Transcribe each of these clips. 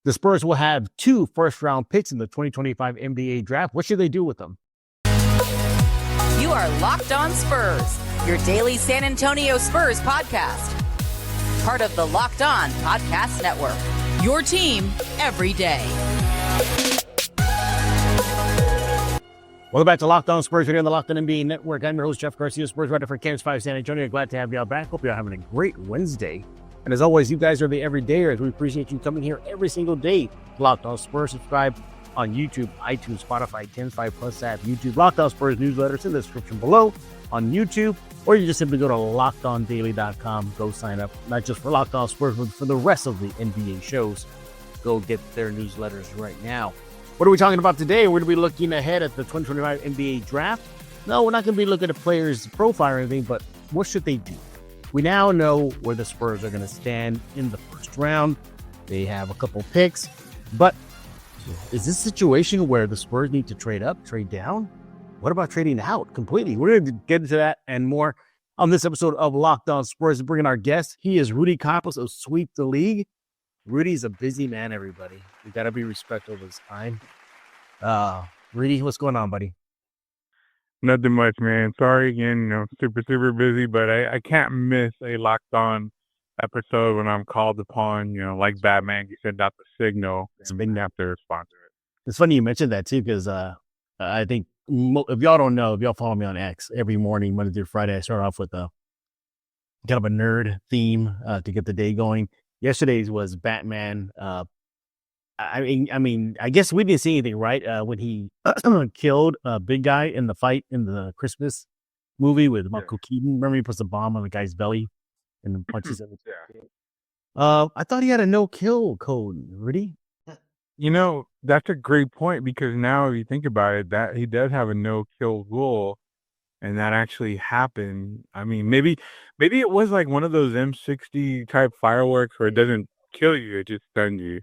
The Spurs will have 2 first-round picks in the 2025 NBA draft. What should they do with them? You are Locked On Spurs, your daily San Antonio Spurs podcast. Part of the Locked On Podcast Network, your team every day. Welcome back to Locked On Spurs. We're here on the Locked On NBA Network. I'm your host, Jeff Garcia, Spurs writer for Campos 5 San Antonio. Glad to have y'all back. Hope you're having a great Wednesday. And as always, you guys are the everydayers. We appreciate you coming here every single day. Locked On Spurs. Subscribe on YouTube, iTunes, Spotify, 10-5 Plus app, YouTube. Locked On Spurs newsletters in the description below on YouTube. Or you just simply go to LockedOnDaily.com. Go sign up, not just for Locked On Spurs, but for the rest of the NBA shows. Go get their newsletters right now. What are we talking about today? We're going to be looking ahead at the 2025 NBA draft. No, we're not going to be looking at players' profile or anything, but what should they do? We now know where the Spurs are going to stand in the first round. They have a couple picks, but is this a situation where the Spurs need to trade up, trade down? What about trading out completely? We're going to get into that and more on this episode of Locked On Spurs. Bringing our guest, he is Rudy Campos of Sweep the League. Rudy's a busy man, everybody. We got to be respectful of his time. Rudy, what's going on, buddy? Nothing much, man. Sorry again, super busy, but I can't miss a Locked On episode when I'm called upon, like Batman, you send out the signal and then have to respond to it. It's funny you mentioned that too, because I think if y'all don't know, if y'all follow me on X, every morning, Monday through Friday, I start off with a kind of a nerd theme to get the day going. Yesterday's was Batman. I mean, I guess we didn't see anything, right? When he killed a big guy in the fight in the Christmas movie with Michael Keaton. Remember he puts a bomb on the guy's belly and punches him. I thought he had a no-kill code, Rudy. That's a great point because now if you think about it, that he does have a no-kill rule. And that actually happened. I mean, maybe it was like one of those M60 type fireworks where it doesn't kill you, it just stuns you.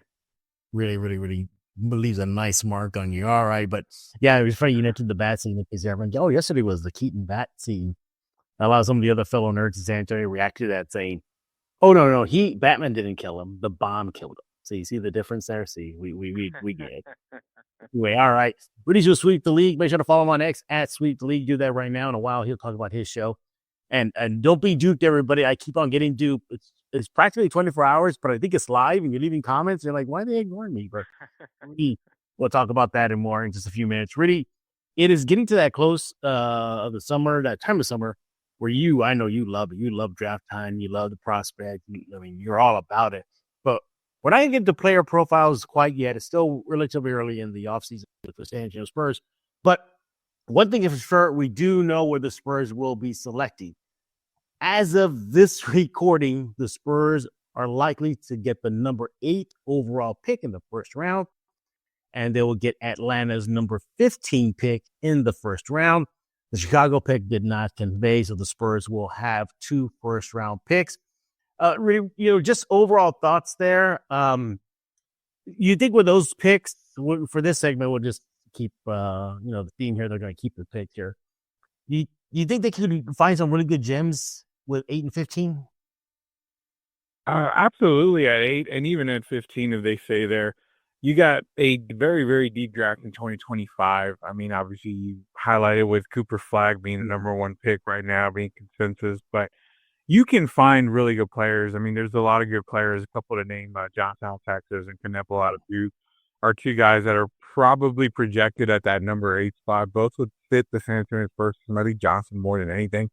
Really leaves a nice mark on you. All right, but yeah, it was funny you mentioned the bat scene because everyone, yesterday was the Keaton bat scene. A lot of some of the other fellow nerds in San Antonio reacted to that saying, "Oh no, Batman didn't kill him. The bomb killed him." So you see the difference there. See, we get it. Anyway, all right. Rudy's will Sweep the League. Make sure to follow him on X at Sweep the League. Do that right now. In a while, he'll talk about his show. And don't be duped, everybody. I keep on getting duped. It's practically 24 hours, but I think it's live, and you're leaving comments. You're like, why are they ignoring me? But we'll talk about that and more in just a few minutes. Rudy, it is getting to that close of the summer, that time of summer, where I know you love it. You love draft time. You love the prospect. You're all about it. But we're not going to get to player profiles quite yet. It's still relatively early in the offseason with the San Antonio Spurs. But one thing for sure, we do know where the Spurs will be selecting. As of this recording, the Spurs are likely to get the number 8 overall pick in the first round, and they will get Atlanta's number 15 pick in the first round. The Chicago pick did not convey, so the Spurs will have 2 first-round picks. Really, just overall thoughts there. You think with those picks for this segment, we'll just keep, the theme here. They're going to keep the pick here. You think they could find some really good gems with 8 and 15? Absolutely at 8 and even at 15, if they stay there. You got a very, very deep draft in 2025. I mean, obviously you highlighted with Cooper Flagg being the number 1 pick right now, being consensus, but you can find really good players. I mean, there's a lot of good players. A couple to name, Johnstown, Texas, and Kneppel out of Duke are 2 guys that are probably projected at that number 8 spot. Both would fit the San Antonio Spurs, Smedley Johnson more than anything.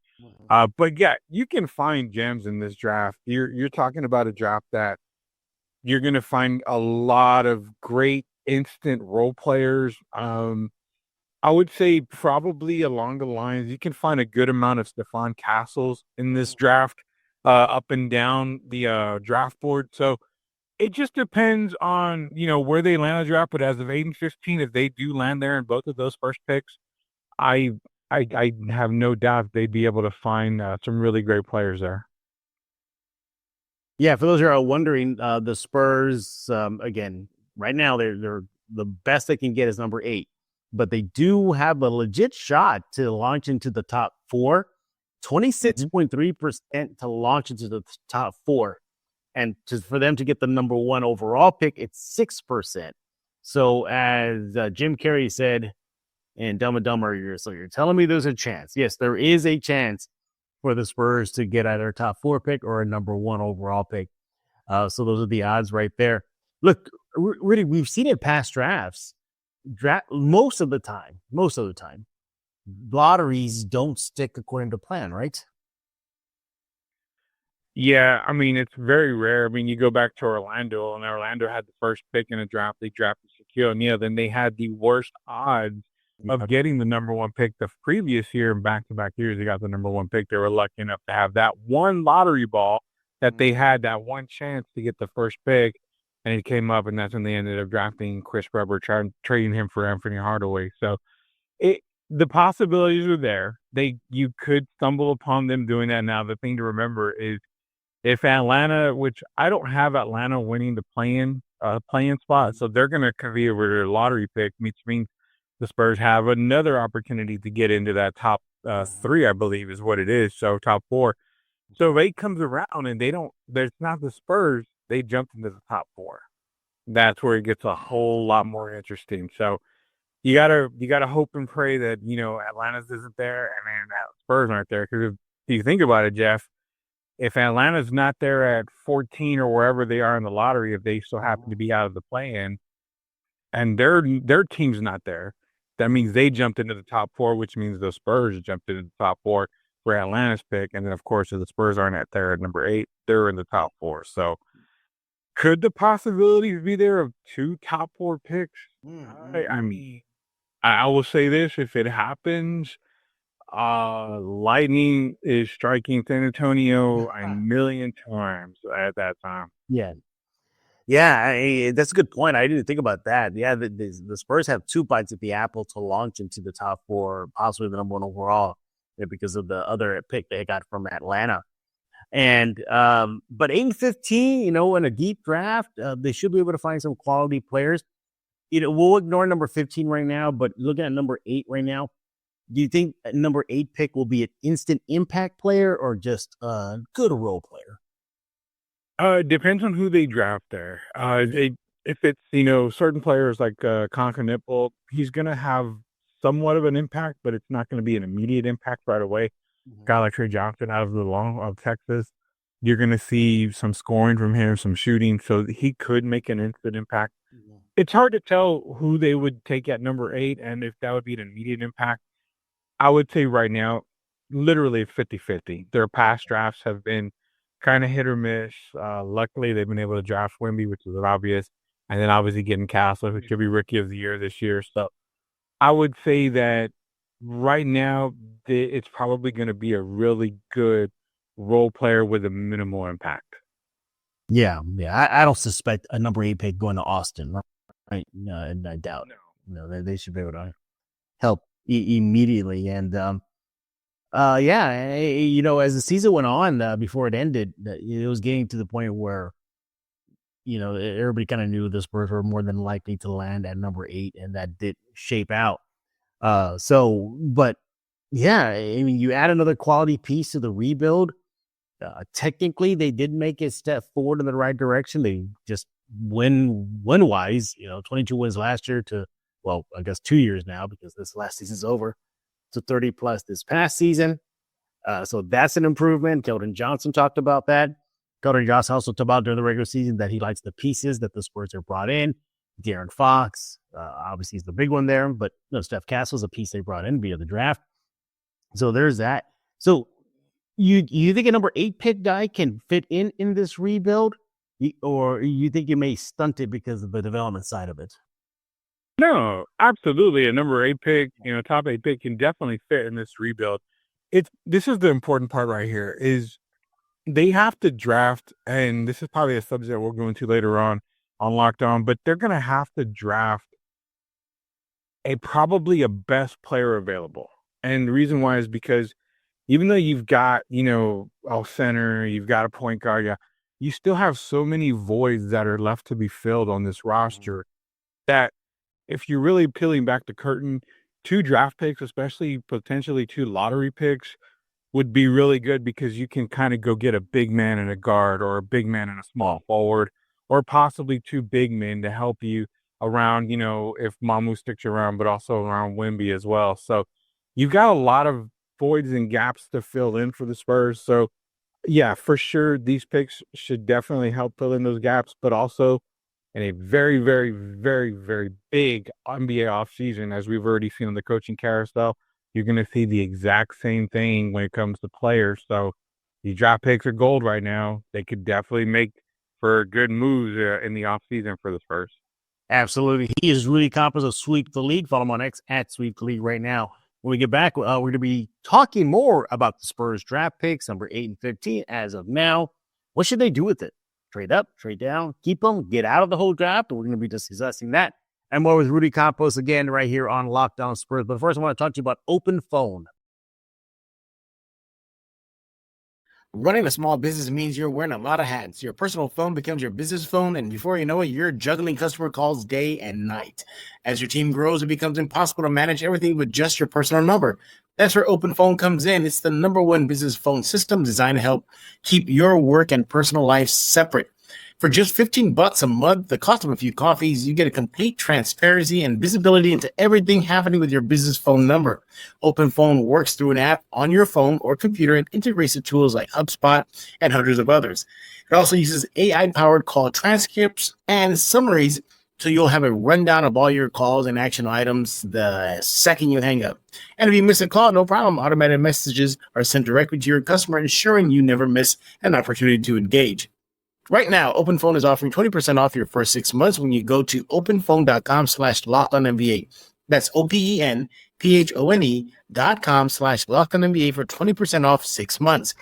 But yeah, you can find gems in this draft. You're talking about a draft that you're going to find a lot of great instant role players. I would say probably along the lines, you can find a good amount of Stephon Castles in this draft, up and down the draft board. So it just depends on, where they land the draft. But as of 8 and 15, if they do land there in both of those first picks, I have no doubt they'd be able to find some really great players there. Yeah, for those who are wondering, the Spurs, again, right now they're the best they can get is number 8. But they do have a legit shot to launch into the top 4, 26.3% to launch into the top 4. And for them to get the number 1 overall pick, it's 6%. So as Jim Carrey said in Dumb and Dumber, you're telling me there's a chance. Yes, there is a chance for the Spurs to get either a top 4 pick or a number 1 overall pick. So those are the odds right there. Look, Rudy, we've seen it past drafts. Most of the time, lotteries don't stick according to plan, right? Yeah, I mean, it's very rare. I mean, you go back to Orlando, and Orlando had the first pick in a draft. They drafted Shaquille O'Neal. Then they had the worst odds of getting the number 1 pick the previous year. And back-to-back years, they got the number 1 pick. They were lucky enough to have that one lottery ball that they had, that one chance to get the first pick. And it came up, and that's when they ended up drafting Chris Webber, trading him for Anthony Hardaway. So the possibilities are there. You could stumble upon them doing that. Now, the thing to remember is, if Atlanta, which I don't have Atlanta winning the play-in spot, so they're going to compete over their lottery pick, which means the Spurs have another opportunity to get into that top 3, I believe is what it is. So top 4. So if 8 comes around and there's not the Spurs, they jump into the top 4. That's where it gets a whole lot more interesting. So you gotta hope and pray that Atlanta's isn't there and then Spurs aren't there. Because if you think about it, Jeff, if Atlanta's not there at 14 or wherever they are in the lottery, if they still happen to be out of the play-in, and their team's not there, that means they jumped into the top 4, which means the Spurs jumped into the top 4 for Atlanta's pick. And then, of course, if the Spurs aren't there at number 8, they're in the top 4. So could the possibilities be there of 2 top 4 picks? I mean, I will say this: if it happens, lightning is striking San Antonio a million times at that time. Yeah, that's a good point. I didn't think about that. Yeah, the Spurs have 2 bites at the apple to launch into the top 4, possibly the number 1 overall, because of the other pick they got from Atlanta. And but 8 and 15, in a deep draft, they should be able to find some quality players. We'll ignore number 15 right now, but looking at number 8 right now, do you think number 8 pick will be an instant impact player or just a good role player? It depends on who they draft there. If it's certain players like Conker Nipple, he's gonna have somewhat of an impact, but it's not going to be an immediate impact right away. Guy like Trey Johnson out of Texas, you're going to see some scoring from him, some shooting, so he could make an instant impact. It's hard to tell who they would take at number 8 and if that would be an immediate impact. I would say right now, literally 50-50. Their past drafts have been kind of hit or miss. Luckily, they've been able to draft Wemby, which is obvious, and then obviously getting Castle, who should be Rookie of the Year this year. So I would say that right now, it's probably going to be a really good role player with a minimal impact. Yeah. I don't suspect a number 8 pick going to Austin, right? No, and I doubt. No, they should be able to help immediately. And as the season went on, before it ended, it was getting to the point where everybody kind of knew the Spurs were more than likely to land at number 8, and that did shape out. But yeah, I mean, you add another quality piece to the rebuild. Technically, they did make a step forward in the right direction. They just win-wise, 22 wins last year to, well, I guess 2 years now because this last season's over, to 30 plus this past season. So that's an improvement. Keldon Johnson talked about that. Keldon Johnson also talked about during the regular season that he likes the pieces that the Spurs have brought in. De'Aaron Fox, obviously, he's the big one there, but Steph Castle's a piece they brought in via the draft. So there's that. So you think a number 8 pick guy can fit in this rebuild, or you think you may stunt it because of the development side of it? No, absolutely. A number 8 pick, top 8 pick can definitely fit in this rebuild. This is the important part right here is they have to draft, and this is probably a subject we'll go into later on Locked On, but they're going to have to draft probably a best player available. And the reason why is because even though you've got, a center, you've got a point guard, you still have so many voids that are left to be filled on this roster that if you're really peeling back the curtain, 2 draft picks, especially potentially 2 lottery picks, would be really good because you can kind of go get a big man and a guard or a big man and a small forward or possibly 2 big men to help you around, if Mamu sticks around, but also around Wemby as well. So you've got a lot of voids and gaps to fill in for the Spurs. So yeah, for sure, these picks should definitely help fill in those gaps, but also in a very, very, very, very big NBA offseason, as we've already seen on the coaching carousel, you're going to see the exact same thing when it comes to players. So these draft picks are gold right now. They could definitely make for good moves in the offseason for the Spurs. Absolutely. He is Rudy Campos of Sweep the League. Follow him on X at Sweep the League right now. When we get back, we're going to be talking more about the Spurs draft picks, number 8 and 15 as of now. What should they do with it? Trade up, trade down, keep them, get out of the whole draft. We're going to be discussing that and more with Rudy Campos again right here on Locked On Spurs. But first, I want to talk to you about Open Phone. Running a small business means you're wearing a lot of hats. Your personal phone becomes your business phone, and before you know it, you're juggling customer calls day and night. As your team grows, it becomes impossible to manage everything with just your personal number. That's where Open Phone comes in. It's the #1 business phone system designed to help keep your work and personal life separate. For just $15 a month, the cost of a few coffees, you get a complete transparency and visibility into everything happening with your business phone number. Open Phone works through an app on your phone or computer and integrates with tools like HubSpot and hundreds of others. It also uses AI-powered call transcripts and summaries, so you'll have a rundown of all your calls and action items the second you hang up. And if you miss a call, no problem. Automated messages are sent directly to your customer, ensuring you never miss an opportunity to engage. Right now, Open Phone is offering 20% off your first 6 months when you go to openphone.com/LockedOnNBA. That's openphone.com/LockedOnNBA for 20% off 6 months.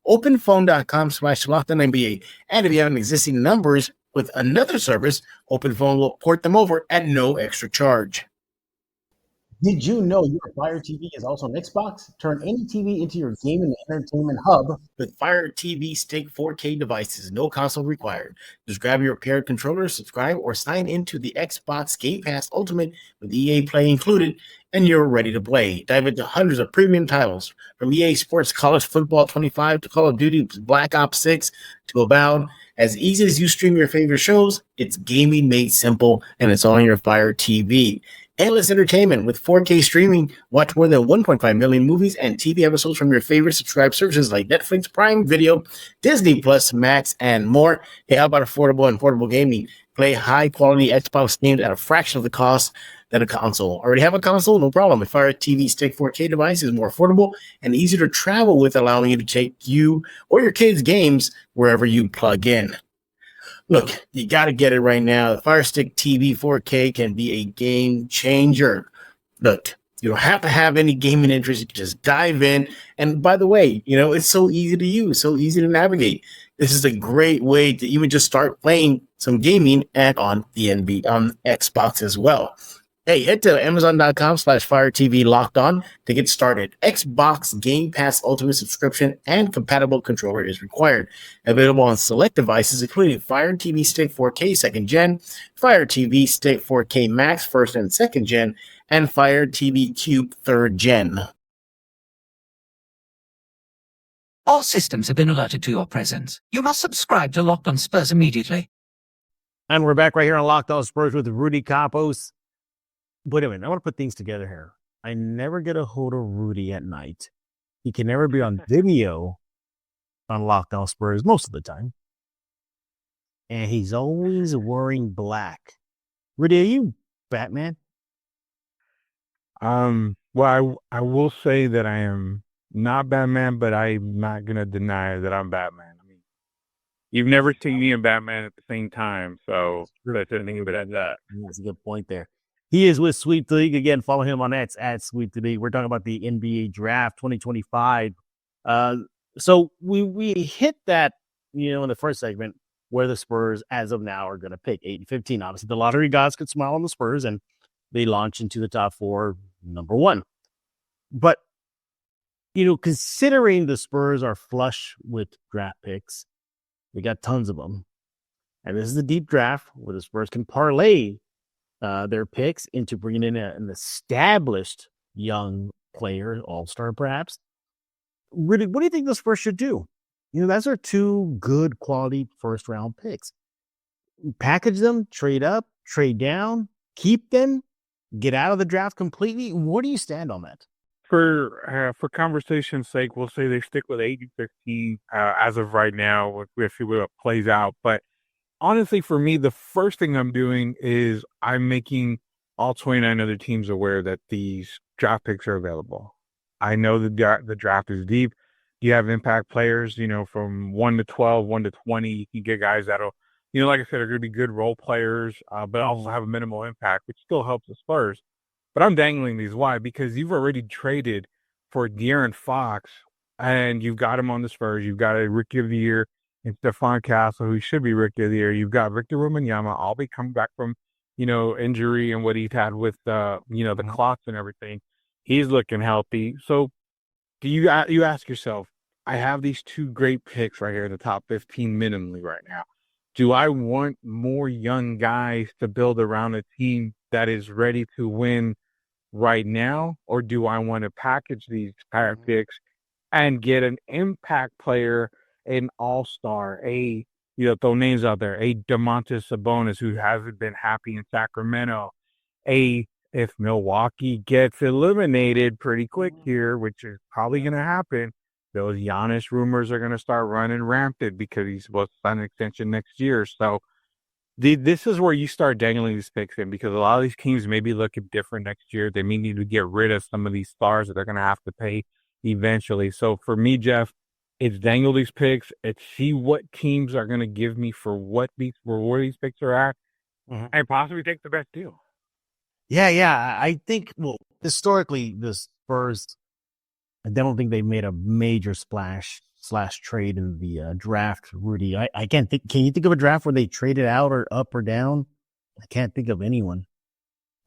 Openphone.com/LockedOnNBA. And if you have an existing numbers with another service, Open Phone will port them over at no extra charge. Did you know your Fire TV is also an Xbox? Turn any TV into your gaming and entertainment hub with Fire TV Stick 4K devices. No console required. Just grab your paired controller, subscribe, or sign into the Xbox Game Pass Ultimate with EA Play included, and you're ready to play. Dive into hundreds of premium titles, from EA Sports College Football 25 to Call of Duty Black Ops 6 to Avowed. As easy as you stream your favorite shows, it's gaming made simple, and it's on your Fire TV. Endless entertainment with 4K streaming. Watch more than 1.5 million movies and TV episodes from your favorite subscribed services like Netflix, Prime Video, Disney Plus, Max, and more. Hey, how about affordable and portable gaming? Play high-quality Xbox games at a fraction of the cost than a console. Already have a console? No problem. A Fire TV Stick 4K device is more affordable and easier to travel with, allowing you to take you or your kids' games wherever you plug in. Look, you got to get it right now. The Fire Stick TV 4K can be a game changer. Look, you don't have to have any gaming interest. You can just dive in. And by the way, it's so easy to use, so easy to navigate. This is a great way to even just start playing some gaming and on the Xbox as well. Hey, head to Amazon.com/Fire TV Locked On to get started. Xbox Game Pass Ultimate subscription and compatible controller is required. Available on select devices, including Fire TV Stick 4K 2nd Gen, Fire TV Stick 4K Max 1st and 2nd Gen, and Fire TV Cube 3rd Gen. All systems have been alerted to your presence. You must subscribe to Locked On Spurs immediately. And we're back right here on Locked On Spurs with Rudy Campos. Wait a minute, I want to put things together here. I never get a hold of Rudy at night. He can never be on video on Locked On Spurs most of the time. And he's always wearing black. Rudy, are you Batman? Well, I will say that I am not Batman, but I'm not going to deny that I'm Batman. I mean, you've never seen me and Batman at the same time, so that's anything but that. That's a good point there. He is with Sweep the League. Again, follow him on X at Sweep the League. We're talking about the NBA Draft 2025. So we hit that, in the first segment where the Spurs, as of now, are going to pick 8 and 15. Obviously, the lottery gods could smile on the Spurs, and they launch into the top 4, #1. But, considering the Spurs are flush with draft picks, we got tons of them. And this is a deep draft where the Spurs can parlay their picks into bringing in an established young player, all-star perhaps. Really, what do you think the Spurs should do? Those are two good quality first round picks. Package them, trade up, trade down, keep them, get out of the draft completely. Where do you stand on that? For conversation's sake, we'll say they stick with 8-15 as of right now. We'll see what plays out. But honestly, for me, the first thing I'm doing is I'm making all 29 other teams aware that these draft picks are available. I know the draft is deep. You have impact players, from 1 to 12, 1 to 20. You can get guys that'll, like I said, are going to be good role players, but also have a minimal impact, which still helps the Spurs. But I'm dangling these. Why? Because you've already traded for De'Aaron Fox, and you've got him on the Spurs. You've got a Rookie of the Year in Stephon Castle, who should be Rookie of the Year. You've got Victor Wembanyama. I'll be coming back from, injury and what he's had with, the clots and everything. He's looking healthy. So you ask yourself, I have these two great picks right here in the top 15 minimally right now. Do I want more young guys to build around a team that is ready to win right now? Or do I want to package these picks and get an impact player, an all-star, throw names out there, a Domantas Sabonis who hasn't been happy in Sacramento, if Milwaukee gets eliminated pretty quick here, which is probably going to happen, those Giannis rumors are going to start running rampant because he's supposed to sign an extension next year. So this is where you start dangling these picks in, because a lot of these teams may be looking different next year. They may need to get rid of some of these stars that they're going to have to pay eventually. So for me, Jeff, it's dangle these picks and see what teams are going to give me for where these picks are at, and possibly take the best deal. Yeah. I think, historically, the Spurs, I don't think they made a major /trade in the draft, Rudy. I can't think. Can you think of a draft where they traded out or up or down? I can't think of anyone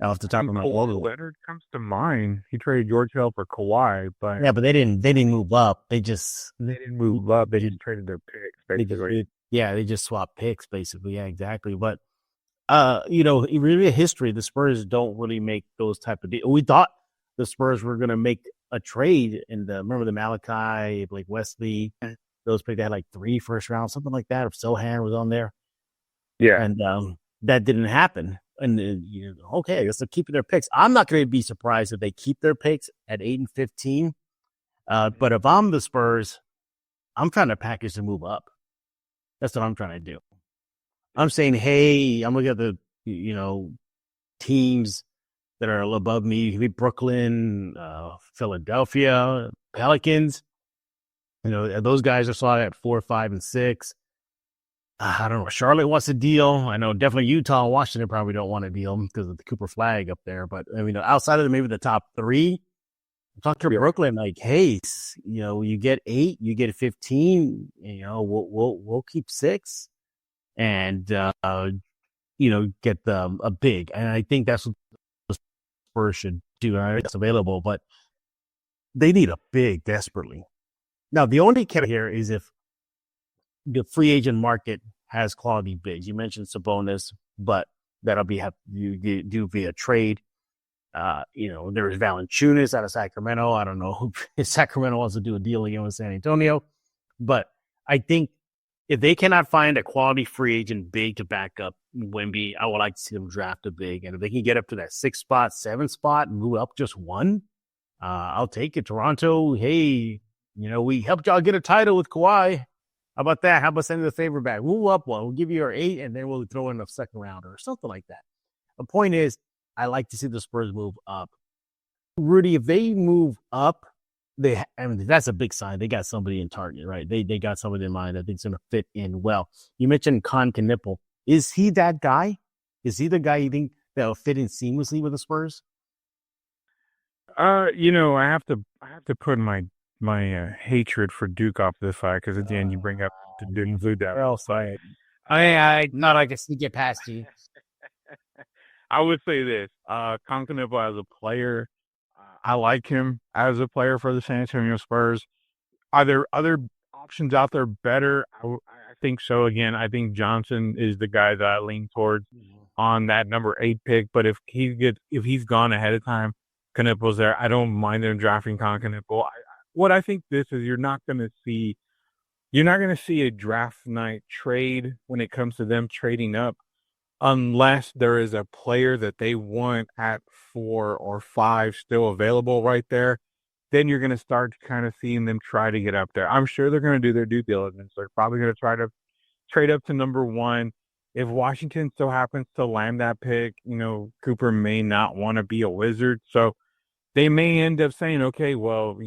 off the top of my head. Leonard comes to mind. He traded George Hill for Kawhi, but they didn't move up. They didn't move up. They just traded their picks, basically. They just swapped picks, basically. Yeah, exactly. But really, history, the Spurs don't really make those type of deals. We thought the Spurs were going to make a trade remember the Malachi, Blake Wesley, those picks. They had like 3 first rounds, something like that. If Sohan was on there. Yeah. And that didn't happen. And okay, I guess they're keeping their picks. I'm not going to be surprised if they keep their picks at 8 and 15. But if I'm the Spurs, I'm trying to package and move up. That's what I'm trying to do. I'm saying, hey, I'm looking at the, teams that are above me, Brooklyn, Philadelphia, Pelicans. Those guys are slotted at 4, 5, and 6. I don't know. Charlotte wants a deal. I know definitely Utah and Washington probably don't want a deal because of the Cooper flag up there. But outside of maybe the top 3, I'm talking to Brooklyn. Like, hey, you get 8, you get 15. We'll keep 6, and get a big. And I think that's what the Spurs should do. I think that's available, but they need a big desperately. Now, the only catch here is if the free agent market has quality bigs. You mentioned Sabonis, but that'll be you do via trade. There's Valanciunas out of Sacramento. I don't know if Sacramento wants to do a deal again with San Antonio, but I think if they cannot find a quality free agent big to back up Wemby, I would like to see them draft a big. And if they can get up to that 6 spot, 7 spot, and move up just 1, I'll take it. Toronto, hey, we helped y'all get a title with Kawhi. How about that? How about sending the favor back? We'll up 1. We'll give you our 8, and then we'll throw in a second rounder or something like that. The point is, I like to see the Spurs move up. Rudy, if they move up, that's a big sign. They got somebody in target, right? They got somebody in mind that thinks going to fit in well. You mentioned Knipple. Is he that guy? Is he the guy you think that will fit in seamlessly with the Spurs? I have to put my hatred for Duke off to the side, because at the end you bring up the Duke and Blue Devils. I not like to sneak it past you. I would say this: Knipple as a player, I like him as a player for the San Antonio Spurs. Are there other options out there better? I think so. Again, I think Johnson is the guy that I lean towards on that number 8 pick. But if he's gone ahead of time, Knipple's there. I don't mind them drafting Knipple. what I think this is, you're not going to see a draft night trade when it comes to them trading up, unless there is a player that they want at 4 or 5 still available right there. Then you're going to start kind of seeing them try to get up there. I'm sure they're going to do their due diligence. They're probably going to try to trade up to number 1. If Washington so happens to land that pick, Cooper may not want to be a Wizard. So they may end up saying, okay, well,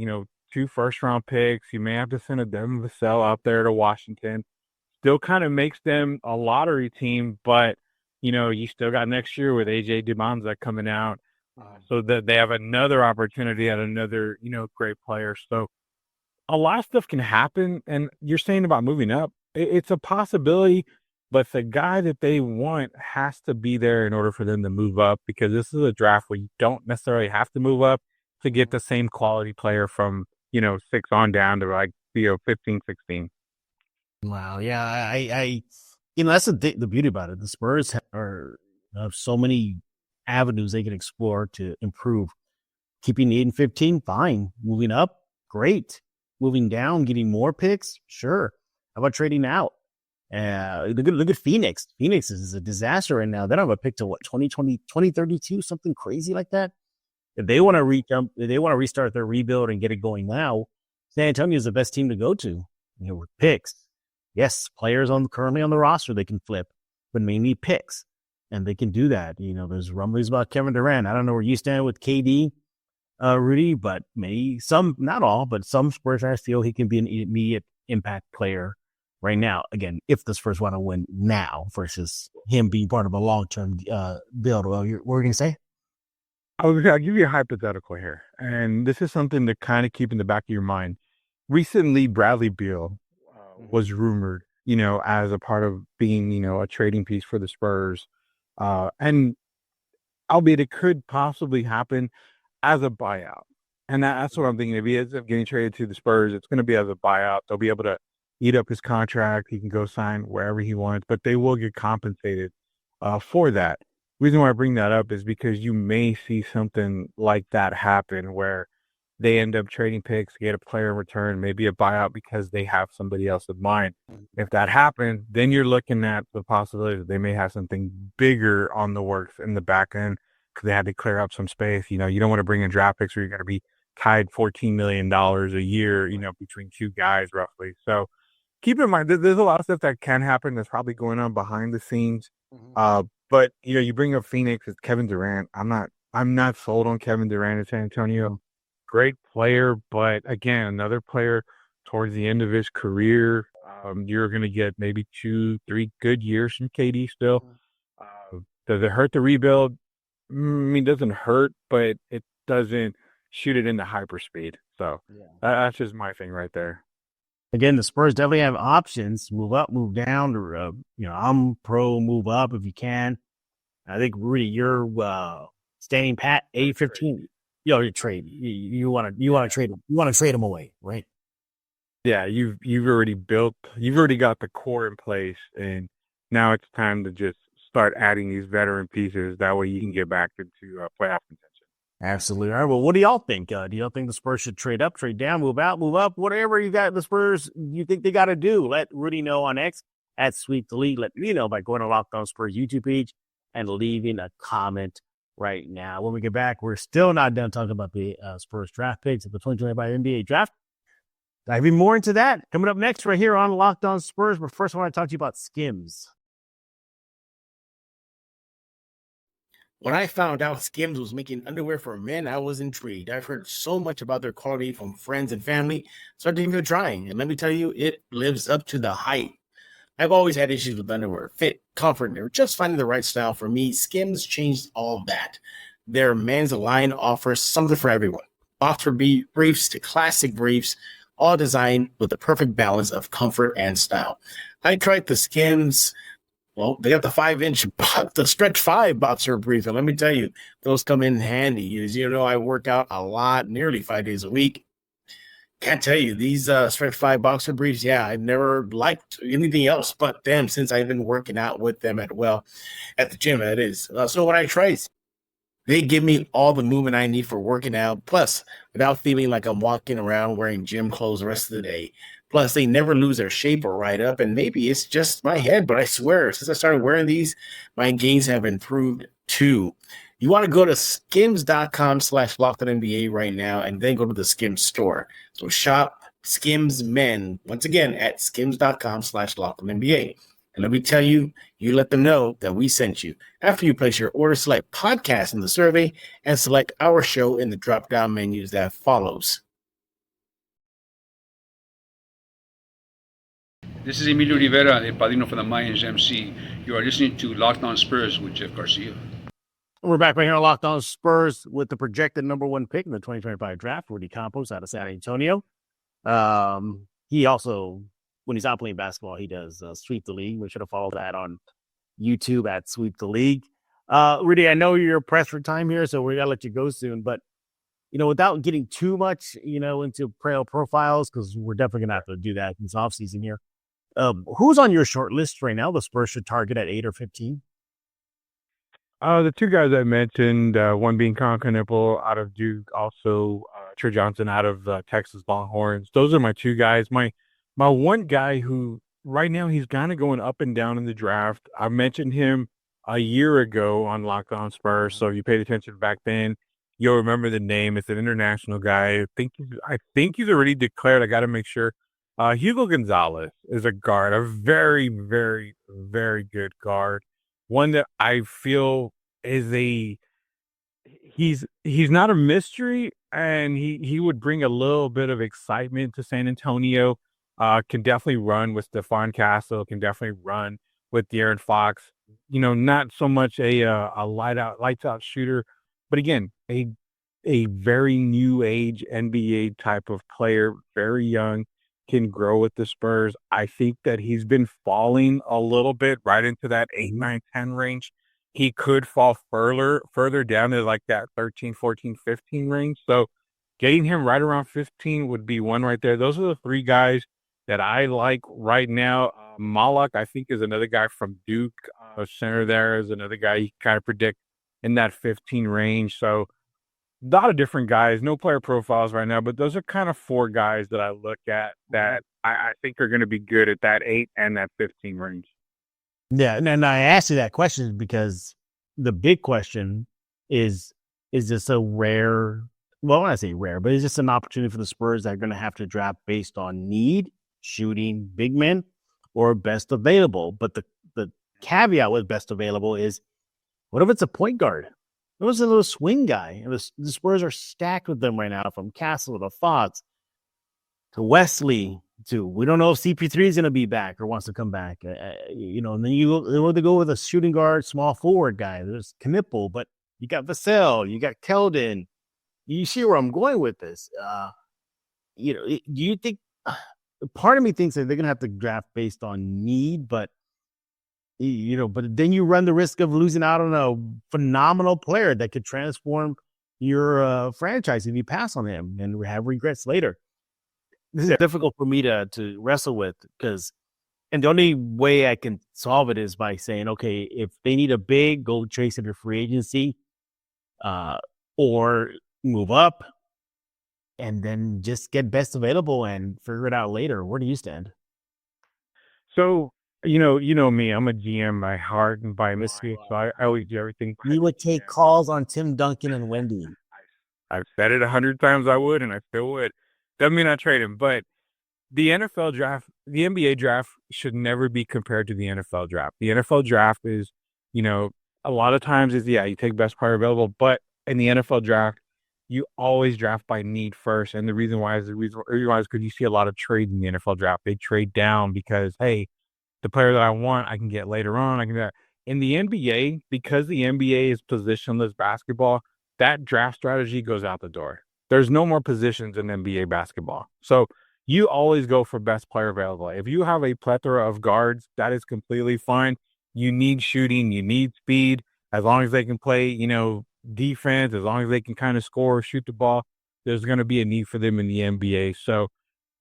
2 first-round picks. You may have to send a Devin Vassell out there to Washington. Still kind of makes them a lottery team, but, you still got next year with A.J. Domantas coming out. So that they have another opportunity at another, great player. So a lot of stuff can happen. And you're saying about moving up, it's a possibility, but the guy that they want has to be there in order for them to move up, because this is a draft where you don't necessarily have to move up to get the same quality player from, 6 on down to 15, 16. Wow. Yeah. I that's the beauty about it. The Spurs have so many avenues they can explore to improve. Keeping 8 and 15, fine. Moving up, great. Moving down, getting more picks, sure. How about trading out? Look at Phoenix. Phoenix is a disaster right now. They don't have a pick till 2032, something crazy like that. If they want to restart their rebuild and get it going now, San Antonio is the best team to go to. With picks. Yes, players currently on the roster they can flip, but mainly picks. And they can do that. There's rumblings about Kevin Durant. I don't know where you stand with KD, Rudy, but some, not all, but some Spurs fans feel he can be an immediate impact player right now. Again, if the Spurs want to win now versus him being part of a long-term build. Well, what were you going to say? I'll give you a hypothetical here. And this is something to kind of keep in the back of your mind. Recently, Bradley Beal was rumored, as a part of being, a trading piece for the Spurs. And albeit it could possibly happen as a buyout. And that's what I'm thinking. If he ends up getting traded to the Spurs, it's going to be as a buyout. They'll be able to eat up his contract. He can go sign wherever he wants, but they will get compensated for that. The reason why I bring that up is because you may see something like that happen where they end up trading picks, get a player in return, maybe a buyout because they have somebody else in mind. If that happens, then you're looking at the possibility that they may have something bigger on the works in the back end because they had to clear up some space. You don't want to bring in draft picks where you're going to be tied $14 million a year, between 2 guys roughly. So keep in mind, there's a lot of stuff that can happen that's probably going on behind the scenes. But, you bring up Phoenix, it's Kevin Durant. I'm not sold on Kevin Durant in San Antonio. Great player, but again, another player towards the end of his career. You're going to get maybe 2-3 good years from KD still. Does it hurt the rebuild? It doesn't hurt, but it doesn't shoot it into hyperspeed. So that's just my thing right there. Again, the Spurs definitely have options. Move up, move down. Or, I'm pro move up if you can. I think, Rudy, you're standing pat, 8-15. You trade. You want to trade him. You want to trade him away, right? Yeah, you've already got the core in place, and now it's time to just start adding these veteran pieces. That way you can get back into playoff contention. Absolutely. All right. Well, what do y'all think? Do y'all think the Spurs should trade up, trade down, move out, move up? Whatever you got the Spurs, you think they got to do. Let Rudy know on X at Sweep the League. Let me know by going to Locked On Spurs YouTube page and leaving a comment right now. When we get back, we're still not done talking about the Spurs draft picks of the 2025 NBA draft. Diving more into that coming up next right here on Locked On Spurs. But first, I want to talk to you about Skims. When I found out Skims was making underwear for men, I was intrigued. I've heard so much about their quality from friends and family, so I didn't even trying. And let me tell you, it lives up to the hype. I've always had issues with underwear, fit, comfort, or just finding the right style for me. Skims changed all of that. Their men's line offers something for everyone. Boxer briefs to classic briefs, all designed with the perfect balance of comfort and style. I tried the Skims. Well, they got the 5-inch, the stretch 5 boxer briefs. And let me tell you, those come in handy. As you know, I work out a lot, nearly 5 days a week. Can't tell you, these stretch 5 boxer briefs, I've never liked anything else but them since I've been working out with them at the gym, that is. So when I tried They give me all the movement I need for working out, plus without feeling like I'm walking around wearing gym clothes the rest of the day. Plus, they never lose their shape or ride up, and maybe it's just my head, but I swear, since I started wearing these, my gains have improved too. You want to go to skims.com/LockedOnNBA right now, and then go to the Skims store. So shop Skims Men once again at skims.com/LockedOnNBA. And let me tell you, you let them know that we sent you. After you place your order, select podcast in the survey and select our show in the drop-down menus that follows. This is Emilio Rivera, the Padrino for the Mayans MC. You are listening to Locked On Spurs with Jeff Garcia. We're back right here on Locked On Spurs with the projected number 1 pick in the 2025 draft, Rudy Campos out of San Antonio. He also, when he's out playing basketball, he does Sweep the League. We should have followed that on YouTube at Sweep the League. Rudy, I know you're pressed for time here, so we got to let you go soon. But, without getting too much, into profiles, because we're definitely going to have to do that in this offseason here. Who's on your short list right now the Spurs should target at 8 or 15? The two guys I mentioned, one being Nipple out of Duke, also Trey Johnson out of Texas Longhorns. Those are my two guys. My one guy who right now he's kind of going up and down in the draft. I mentioned him a year ago on Locked On Spurs, so if you paid attention back then, you'll remember the name. It's an international guy. I think he's already declared. I got to make sure. Hugo Gonzalez is a guard, a very, very, very good guard. One that I feel is he's not a mystery, and he would bring a little bit of excitement to San Antonio. Can definitely run with Stephon Castle, can definitely run with De'Aaron Fox. Not so much a lights out shooter, but again, a very new age NBA type of player, very young, can grow with the Spurs. I think that he's been falling a little bit right into that 8, 9, 10 range. He could fall further down to like that 13, 14, 15 range. So getting him right around 15 would be one right there. Those are the three guys that I like right now. Malak, I think, is another guy from Duke. Center there is another guy you kind of predict in that 15 range. So a lot of different guys, no player profiles right now, but those are kind of four guys that I look at that I think are going to be good at that 8 and that 15 range. Yeah, and I asked you that question because the big question is this a rare, well, when I say rare, but is this an opportunity for the Spurs that are going to have to draft based on need, shooting, big men, or best available? But the caveat with best available is, what if it's a point guard? It was a little swing guy. The Spurs are stacked with them right now, from Castle to Fox to Wesley to, we don't know if CP3 is going to be back or wants to come back. And then you want to go with a shooting guard, small forward guy. There's Knipple, but you got Vassell, you got Keldon. You see where I'm going with this. Do you think, part of me thinks that they're going to have to draft based on need, but then you run the risk of losing out on a phenomenal player that could transform your franchise if you pass on him and have regrets later. This is difficult for me to wrestle with, and the only way I can solve it is by saying, okay, if they need a big, go chase it to free agency, or move up and then just get best available and figure it out later. Where do you stand? So, you know me, I'm a GM by heart and by mistake, so I always do everything. You would take calls on Tim Duncan and Wendy. I've said it 100 times I would, and I still would. Doesn't mean I trade him, but the NFL draft, the NBA draft should never be compared to the NFL draft. The NFL draft is, a lot of times you take best player available, but in the NFL draft, you always draft by need first. And the reason why is because you see a lot of trades in the NFL draft. They trade down because, hey, the player that I want, I can get later on. I can get in the NBA, because the NBA is positionless basketball, that draft strategy goes out the door. There's no more positions in NBA basketball. So you always go for best player available. If you have a plethora of guards, that is completely fine. You need shooting, you need speed. As long as they can play, defense, as long as they can kind of score, shoot the ball, there's going to be a need for them in the NBA. So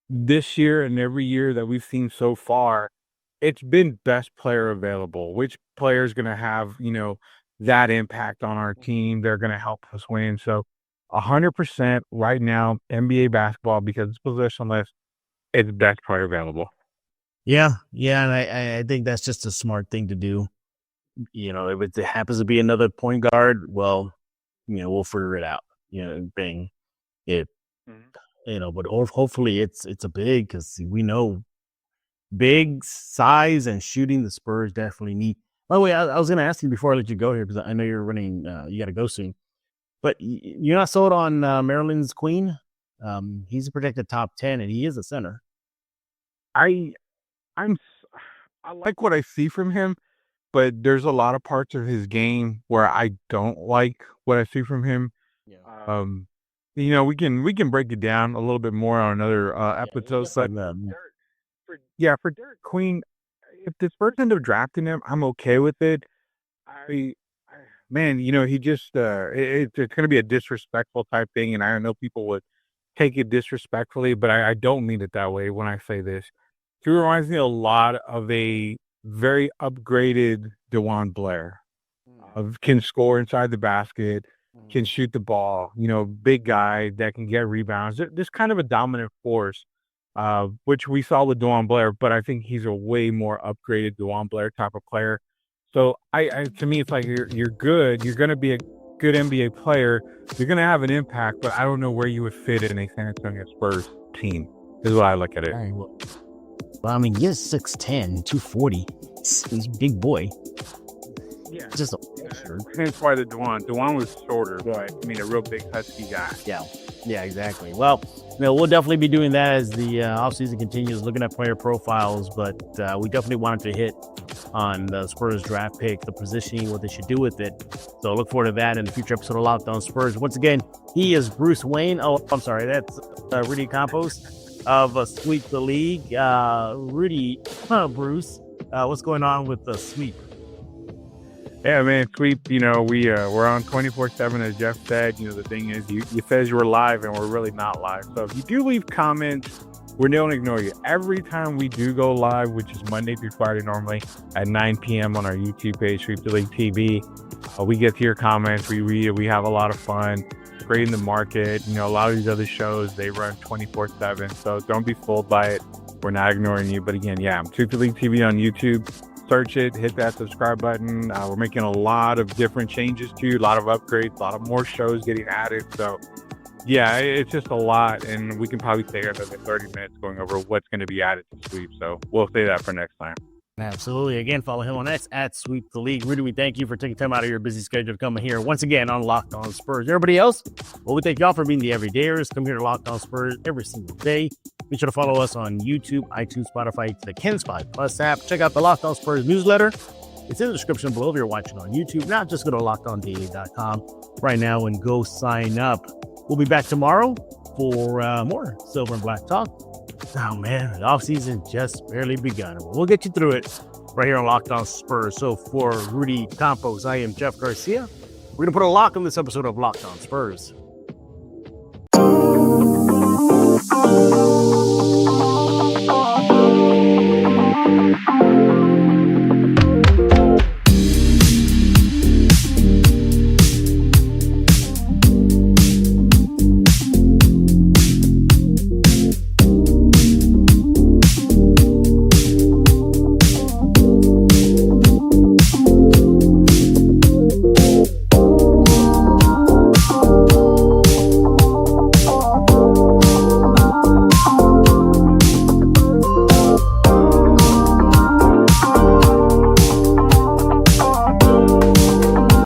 this year and every year that we've seen so far, it's been best player available. Which player is going to have, that impact on our team. They're going to help us win. So 100% right now, NBA basketball, because it's positionless, it's the best player available. Yeah, and I think that's just a smart thing to do. If it happens to be another point guard, well, we'll figure it out. Bang, it. But hopefully it's a big, because we know big size and shooting the Spurs definitely need. By the way, I was going to ask you before I let you go here, because I know you're running. You got to go soon, but you're not sold on Maryland's Queen. He's a projected top 10, and he is a center. I like what I see from him, but there's a lot of parts of his game where I don't like what I see from him. Yeah. We can break it down a little bit more on another episode. For Derek Queen, if the Spurs end up drafting him, I'm okay with it. He just it's going to be a disrespectful type thing, and I know people would take it disrespectfully, but I don't mean it that way when I say this. He reminds me a lot of a very upgraded DeJuan Blair. Can score inside the basket, can shoot the ball, big guy that can get rebounds. This kind of a dominant force, which we saw with DeJuan Blair, but I think he's a way more upgraded DeJuan Blair type of player. So to me, it's like you're good. You're going to be a good NBA player. You're going to have an impact, but I don't know where you would fit in a San Antonio Spurs team, is what I look at it. All right, well, I mean, he is 6'10", 240. He's a big boy. Yeah. Just hence why the DeJuan was shorter, but I mean, a real big husky guy. Yeah, exactly. Well, we'll definitely be doing that as the offseason continues, looking at player profiles, but we definitely wanted to hit on the Spurs draft pick, the positioning, what they should do with it. So look forward to that in the future episode of Locked On Spurs. Once again, he is Bruce Wayne. Oh, I'm sorry, that's Rudy Campos of Sweep the League. Rudy, Bruce, what's going on with the sweep? Yeah, man, sweep, we're on 24/7, as Jeff said. The thing is, you says you're live, and we're really not live. So if you do leave comments, we don't ignore you. Every time we do go live, which is Monday through Friday normally at 9 p.m. on our YouTube page, Sweep the League TV, we get to your comments. We read it. We have a lot of fun. Great in the market. A lot of these other shows, they run 24/7. So don't be fooled by it. We're not ignoring you. But again, Sweep the League TV on YouTube. Search it, hit that subscribe button. We're making a lot of different changes to, a lot of upgrades, a lot of more shows getting added. So it's just a lot, and we can probably stay here another 30 minutes going over what's going to be added to Sweep. So we'll say that for next time. Absolutely. Again, follow him on X at Sweep the League. Rudy, we thank you for taking time out of your busy schedule to come here once again on Locked On Spurs. Everybody else, well, we thank y'all for being the everydayers. Come here to Locked On Spurs every single day. Be sure to follow us on YouTube, iTunes, Spotify, the KenSpot Plus app. Check out the Locked On Spurs newsletter. It's in the description below if you're watching on YouTube. Now just go to LockedOnDaily.com right now and go sign up. We'll be back tomorrow for more Silver and Black Talk. Oh, man, the offseason just barely begun. We'll get you through it right here on Locked On Spurs. So for Rudy Campos, I am Jeff Garcia. We're going to put a lock on this episode of Locked On Spurs.